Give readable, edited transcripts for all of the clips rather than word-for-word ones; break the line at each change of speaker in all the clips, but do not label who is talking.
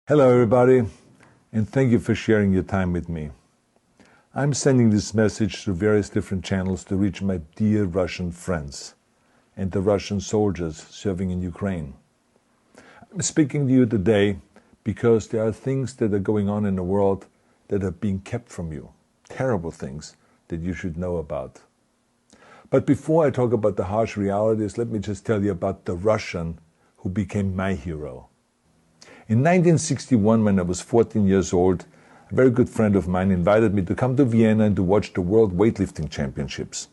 Hello everybody, and thank you for sharing your time with me. I'm sending this message through various different channels to reach my dear Russian friends and the Russian soldiers serving in Ukraine. I'm speaking to you today because there are things that are going on in the world that are being kept from you, terrible things that you should know about. But before I talk about the harsh realities, let me just tell you about the Russian who became my hero. In 1961, when I was 14 years old, a very good friend of mine invited me to come to Vienna and to watch the World Weightlifting Championships.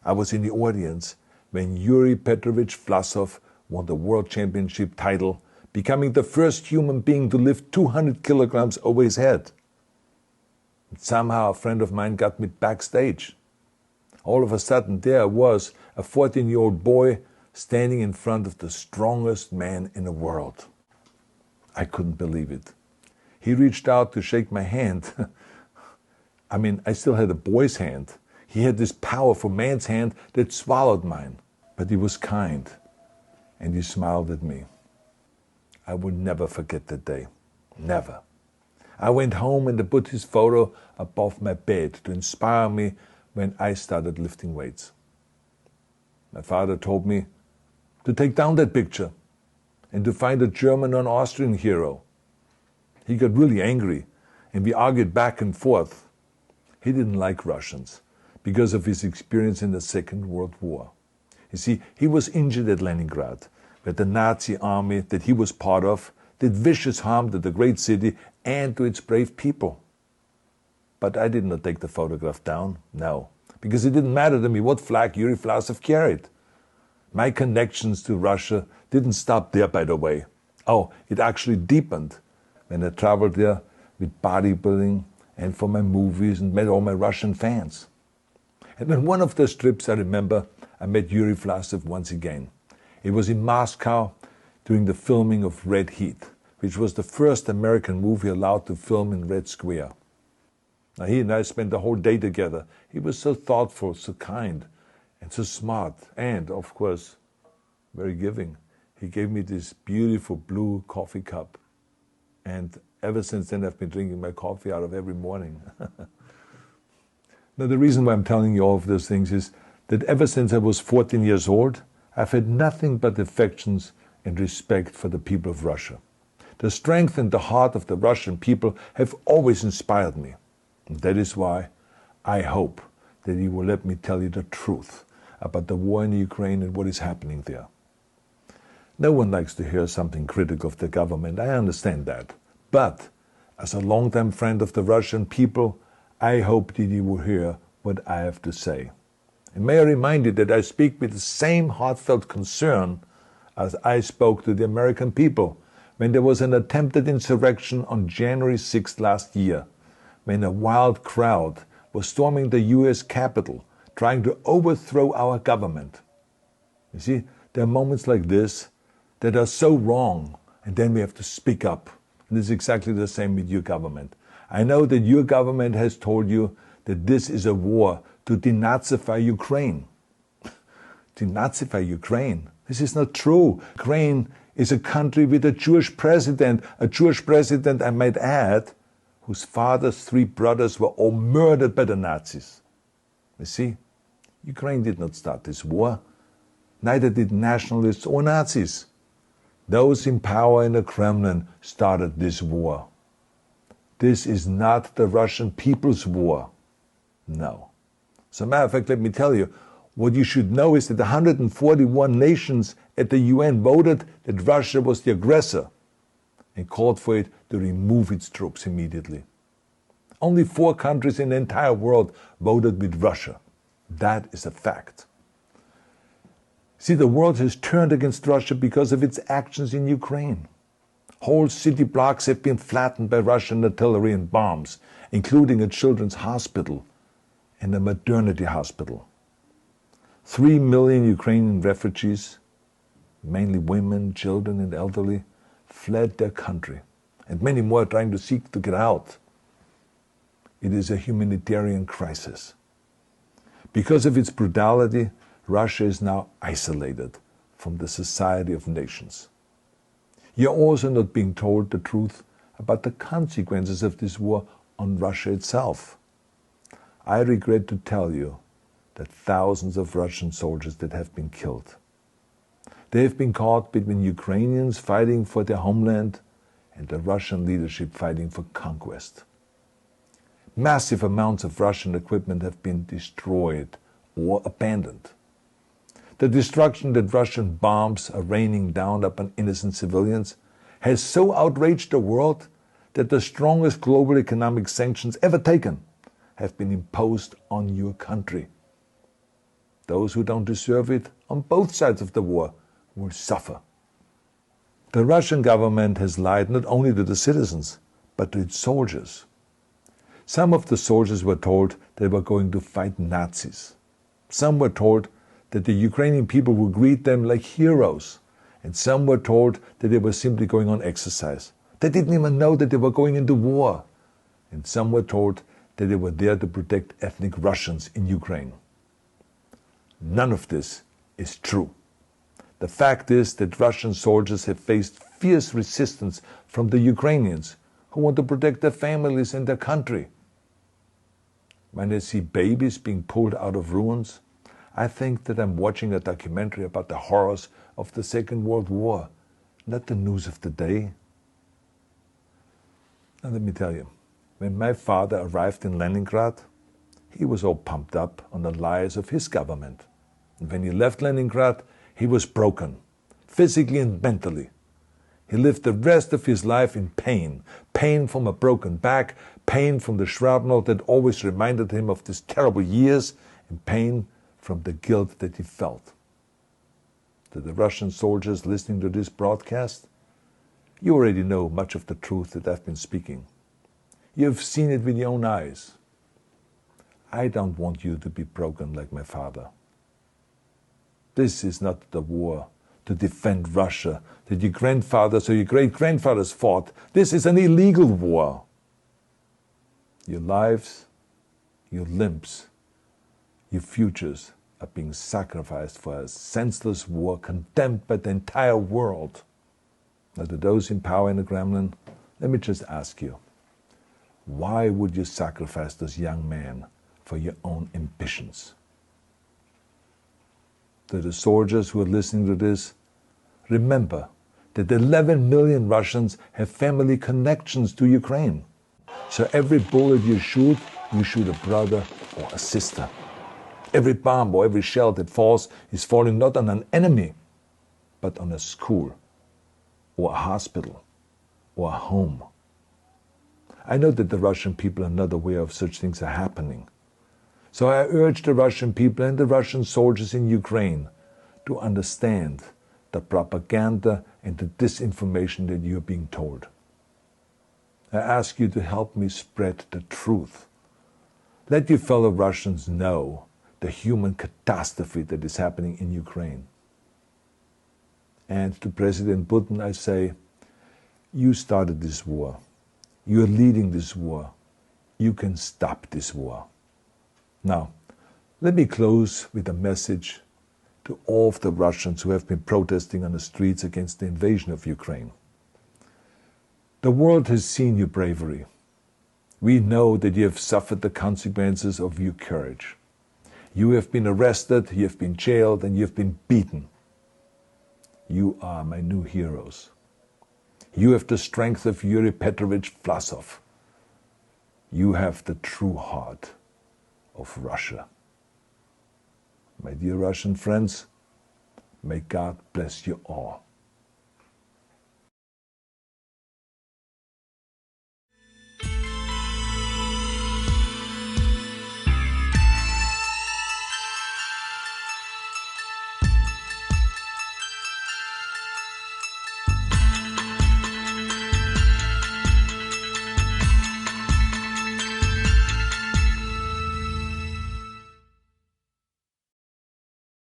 I was in the audience when Yuri Petrovich Vlasov won the World Championship title, becoming the first human being to lift 200 kilograms over his head. And somehow a friend of mine got me backstage. All of a sudden there was a 14-year-old boy standing in front of the strongest man in the world. I couldn't believe it. He reached out to shake my hand. I still had a boy's hand. He had this powerful man's hand that swallowed mine. But he was kind, and he smiled at me. I will never forget that day. Never. I went home and I put his photo above my bed to inspire me when I started lifting weights. My father told me to take down that picture and to find a German or an Austrian hero. He got really angry, and we argued back and forth. He didn't like Russians because of his experience in the Second World War. You see, he was injured at Leningrad, where the Nazi army that he was part of did vicious harm to the great city and to its brave people. But I did not take the photograph down, no, because it didn't matter to me what flag Yuri Vlasov carried. My connections to Russia didn't stop there, by the way. Oh, it actually deepened when I traveled there with bodybuilding and for my movies and met all my Russian fans. And on one of those trips, I remember, I met Yuri Vlasov once again. It was in Moscow during the filming of Red Heat, which was the first American movie allowed to film in Red Square. Now, he and I spent the whole day together. He was so thoughtful, so kind, and so smart, and, of course, very giving. He gave me this beautiful blue coffee cup. And ever since then, I've been drinking my coffee out of every morning. Now, the reason why I'm telling you all of those things is that ever since I was 14 years old, I've had nothing but affections and respect for the people of Russia. The strength and the heart of the Russian people have always inspired me. And that is why I hope that you will let me tell you the truth about the war in Ukraine and what is happening there. No one likes to hear something critical of the government, I understand that. But as a longtime friend of the Russian people, I hope that you will hear what I have to say. And may I remind you that I speak with the same heartfelt concern as I spoke to the American people when there was an attempted insurrection on January 6th last year, when a wild crowd was storming the US Capitol, trying to overthrow our government. You see, there are moments like this that are so wrong, and then we have to speak up. And it's exactly the same with your government. I know that your government has told you that this is a war to denazify Ukraine. Denazify Ukraine? This is not true. Ukraine is a country with a Jewish president, I might add, whose father's 3 brothers were all murdered by the Nazis. You see, Ukraine did not start this war. Neither did nationalists or Nazis. Those in power in the Kremlin started this war. This is not the Russian people's war. No. As a matter of fact, let me tell you, what you should know is that 141 nations at the UN voted that Russia was the aggressor and called for it to remove its troops immediately. Only 4 countries in the entire world voted with Russia. That is a fact. See, the world has turned against Russia because of its actions in Ukraine. Whole city blocks have been flattened by Russian artillery and bombs, including a children's hospital and a maternity hospital. 3 million Ukrainian refugees, mainly women, children, and elderly, fled their country, and many more are trying to seek to get out. It is a humanitarian crisis. Because of its brutality, Russia is now isolated from the society of nations. You're also not being told the truth about the consequences of this war on Russia itself. I regret to tell you that thousands of Russian soldiers that have been killed. They have been caught between Ukrainians fighting for their homeland and the Russian leadership fighting for conquest. Massive amounts of Russian equipment have been destroyed or abandoned. The destruction that Russian bombs are raining down upon innocent civilians has so outraged the world that the strongest global economic sanctions ever taken have been imposed on your country. Those who don't deserve it on both sides of the war will suffer. The Russian government has lied not only to the citizens, but to its soldiers. Some of the soldiers were told they were going to fight Nazis. Some were told that the Ukrainian people would greet them like heroes, and some were told that they were simply going on exercise. They didn't even know that they were going into war. And some were told that they were there to protect ethnic Russians in Ukraine. None of this is true. The fact is that Russian soldiers have faced fierce resistance from the Ukrainians who want to protect their families and their country. When I see babies being pulled out of ruins, I think that I'm watching a documentary about the horrors of the Second World War, not the news of the day. Now let me tell you, when my father arrived in Leningrad, he was all pumped up on the lies of his government. And when he left Leningrad, he was broken, physically and mentally. He lived the rest of his life in pain. Pain from a broken back, pain from the shrapnel that always reminded him of these terrible years, and pain from the guilt that he felt. To the Russian soldiers listening to this broadcast, you already know much of the truth that I've been speaking. You've seen it with your own eyes. I don't want you to be broken like my father. This is not the war to defend Russia that your grandfathers or your great-grandfathers fought. This is an illegal war. Your lives, your limbs, your futures are being sacrificed for a senseless war condemned by the entire world. Now, to those in power in the Kremlin, let me just ask you, why would you sacrifice those young men for your own ambitions? To the soldiers who are listening to this, remember that 11 million Russians have family connections to Ukraine. So every bullet you shoot a brother or a sister. Every bomb or every shell that falls is falling not on an enemy, but on a school, or a hospital, or a home. I know that the Russian people are not aware of such things are happening. So I urge the Russian people and the Russian soldiers in Ukraine to understand the propaganda and the disinformation that you are being told. I ask you to help me spread the truth. Let your fellow Russians know the human catastrophe that is happening in Ukraine. And to President Putin I say, you started this war. You are leading this war. You can stop this war. Now, let me close with a message to all of the Russians who have been protesting on the streets against the invasion of Ukraine. The world has seen your bravery. We know that you have suffered the consequences of your courage. You have been arrested, you have been jailed, and you have been beaten. You are my new heroes. You have the strength of Yuri Petrovich Vlasov. You have the true heart of Russia. My dear Russian friends, may God bless you all.